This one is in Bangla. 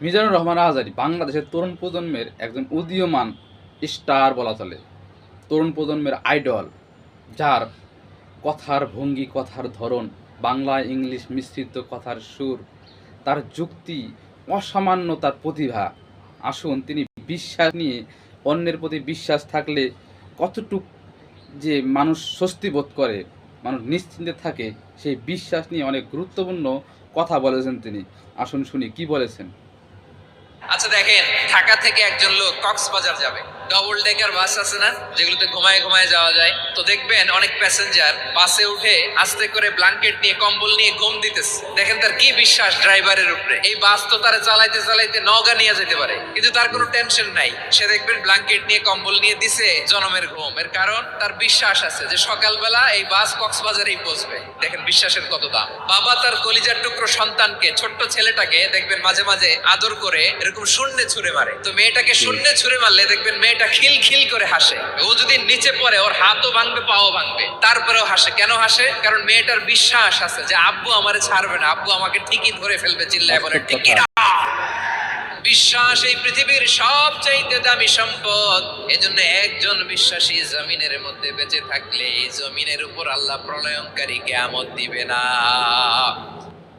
মিজানুর রহমান আজারী বাংলাদেশের তরুণ প্রজন্মের একজন উদীয়মান স্টার বলা চলে। তরুণ প্রজন্মের আইডল, যার কথার ভঙ্গি, কথার ধরন, বাংলা ইংলিশ মিশ্রিত কথার সুর, তার যুক্তি, অসামান্য তার প্রতিভা। আসুন, তিনি বিশ্বাস নিয়ে, অন্যের প্রতি বিশ্বাস থাকলে কতটুক যে মানুষ স্বস্তি বোধ করে, মানুষ নিশ্চিন্তে থাকে, সেই বিশ্বাস নিয়ে অনেক গুরুত্বপূর্ণ কথা বলেছেন তিনি। আসুন শুনি কি বলেছেন। আচ্ছা দেখেন, ঢাকা থেকে একজন লোক কক্সবাজার যাবে। ডবল ডেকার বাস আছে না, যেগুলোতে ঘুমায় ঘুমায় যাওয়া যায়। তো দেখবেন অনেক প্যাসেঞ্জার বাসে উঠে আস্তে করে ব্ল্যাঙ্কেট নিয়ে কম্বল নিয়ে ঘুম দিতেছে। দেখেন তার কি বিশ্বাস ড্রাইভারের উপরে। এই বাস তো তারা চালাইতে চালাইতে নওগাঁ নিয়ে যেতে পারে, কিন্তু তার কোনো টেনশন নাই। সে দেখবেন ব্ল্যাঙ্কেট নিয়ে কম্বল নিয়ে দিছে জনমের ঘুম। এর কারণ তার বিশ্বাস আছে যে সকালবেলা এই বাস কক্সবাজারেই পৌঁছবে। দেখেন বিশ্বাসের কত দাম। বাবা তার কলিজার টুকরো সন্তানকে, ছোট্ট ছেলেটাকে দেখবেন মাঝে মাঝে আদর করে এরকম শূন্যে ছুঁড়ে মারে। তো মেয়েটাকে শূন্যে ছুঁড়ে মারলে দেখবেন মেয়েটা খিল খিল করে হাসে। ও যদি নিচে পড়ে ওর হাতও ভাঙবে, পাও ভাঙবে, তারপরেও হাসে। কেন হাসে? কারণ মেয়েটার বিশ্বাস আছে যে আব্বু আমারে ছাড়বে না, আব্বু আমাকে ঠিকই ধরে ফেলবে। চিল্লায় বলে বাস্তব ঠিক কথা। না? বিশ্বাস এই পৃথিবীর সবচাইতে দামি সম্পদ। এজন্য একজন বিশ্বাসী জমিনের মধ্যে বেঁচে থাকলে এই জমিনের উপর আল্লাহ প্রলয়ঙ্কারী কিয়ামত দিবে না।